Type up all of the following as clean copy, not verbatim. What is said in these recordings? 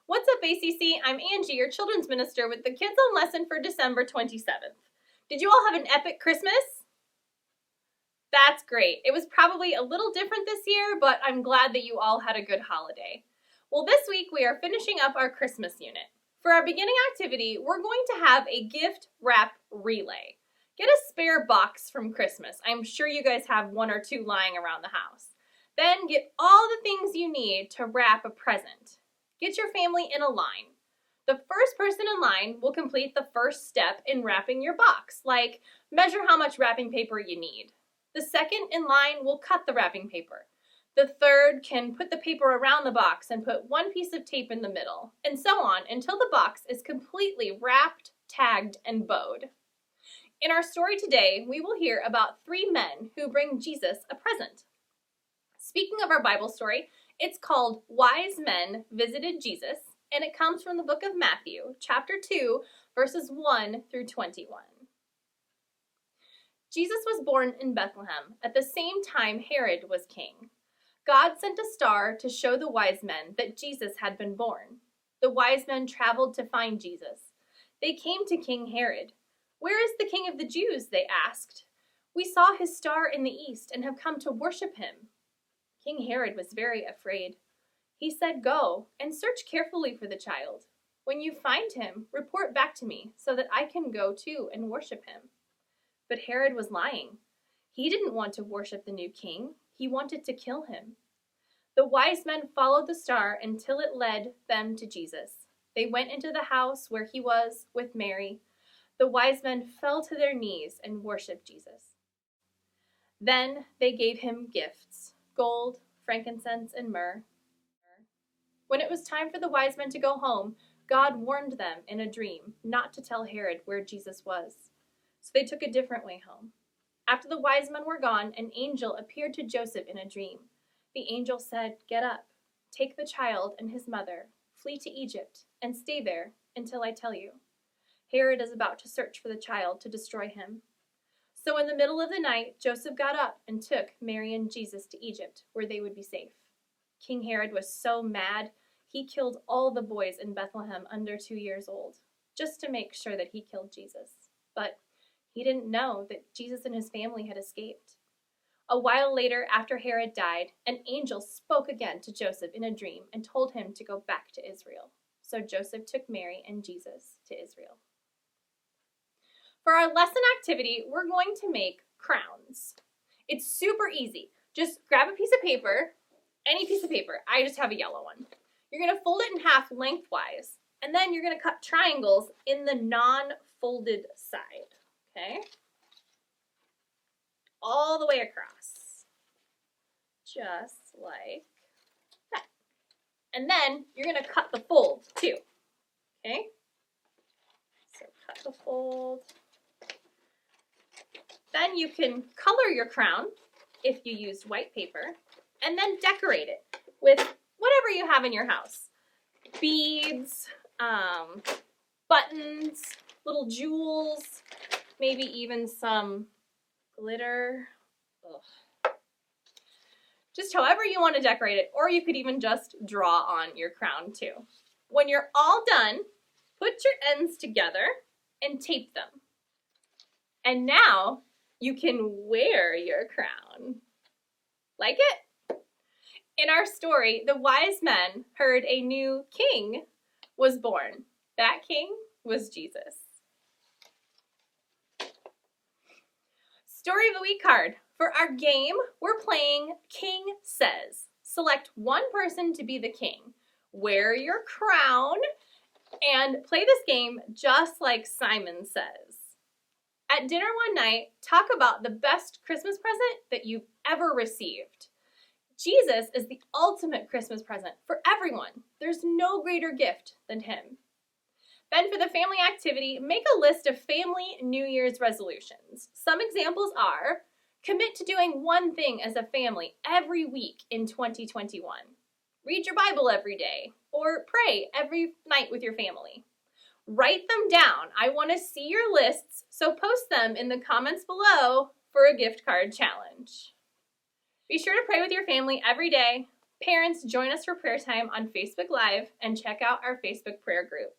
What's up, ACC? I'm Angie, your children's minister with the Kids on Lesson for December 27th. Did you all have an epic Christmas? That's great. It was probably a little different this year, but I'm glad that you all had a good holiday. Well, this week we are finishing up our Christmas unit. For our beginning activity, we're going to have a gift wrap relay. Get a spare box from Christmas. I'm sure you guys have one or two lying around the house. Then get all the things you need to wrap a present. Get your family in a line. The first person in line will complete the first step in wrapping your box, like measure how much wrapping paper you need. The second in line will cut the wrapping paper. The third can put the paper around the box and put one piece of tape in the middle, and so on until the box is completely wrapped, tagged, and bowed. In our story today, we will hear about 3 men who bring Jesus a present. Speaking of our Bible story, it's called Wise Men Visited Jesus, and it comes from the book of Matthew, chapter 2, verses 1 through 21. Jesus was born in Bethlehem at the same time Herod was king. God sent a star to show the wise men that Jesus had been born. The wise men traveled to find Jesus. They came to King Herod. "Where is the King of the Jews?" they asked. "We saw his star in the east and have come to worship him." King Herod was very afraid. He said, "Go and search carefully for the child. When you find him, report back to me so that I can go too and worship him." But Herod was lying. He didn't want to worship the new king. He wanted to kill him. The wise men followed the star until it led them to Jesus. They went into the house where he was with Mary. The wise men fell to their knees and worshiped Jesus. Then they gave him gifts: gold, frankincense, and myrrh. When it was time for the wise men to go home, God warned them in a dream not to tell Herod where Jesus was. So they took a different way home. After the wise men were gone, an angel appeared to Joseph in a dream. The angel said, "Get up, take the child and his mother, flee to Egypt, and stay there until I tell you. Herod is about to search for the child to destroy him." So in the middle of the night, Joseph got up and took Mary and Jesus to Egypt, where they would be safe. King Herod was so mad, he killed all the boys in Bethlehem under 2 years old, just to make sure that he killed Jesus. But he didn't know that Jesus and his family had escaped. A while later, after Herod died, an angel spoke again to Joseph in a dream and told him to go back to Israel. So Joseph took Mary and Jesus to Israel. For our lesson activity, we're going to make crowns. It's super easy. Just grab a piece of paper, any piece of paper. I just have a yellow one. You're going to fold it in half lengthwise, and then you're going to cut triangles in the non-folded side. Okay? All the way across. Just like that. And then you're going to cut the fold too. Okay? So cut the fold. Then you can color your crown if you used white paper, and then decorate it with whatever you have in your house. Beads, buttons, little jewels, maybe even some glitter. Ugh. Just however you want to decorate it, or you could even just draw on your crown too. When you're all done, put your ends together and tape them. And now you can wear your crown. Like it? In our story, the wise men heard a new king was born. That king was Jesus. Story of the Week card. For our game, we're playing King Says. Select one person to be the king. Wear your crown and play this game just like Simon Says. At dinner one night, talk about the best Christmas present that you've ever received. Jesus is the ultimate Christmas present for everyone. There's no greater gift than him. Then for the family activity, make a list of family New Year's resolutions. Some examples are: commit to doing one thing as a family every week in 2021. Read your Bible every day, or pray every night with your family. Write them down. I want to see your lists, so post them in the comments below for a gift card challenge. Be sure to pray with your family every day. Parents, join us for prayer time on Facebook Live and check out our Facebook prayer group.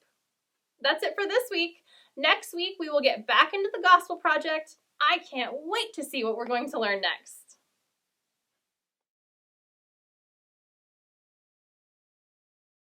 That's it for this week. Next week, we will get back into the Gospel Project. I can't wait to see what we're going to learn next.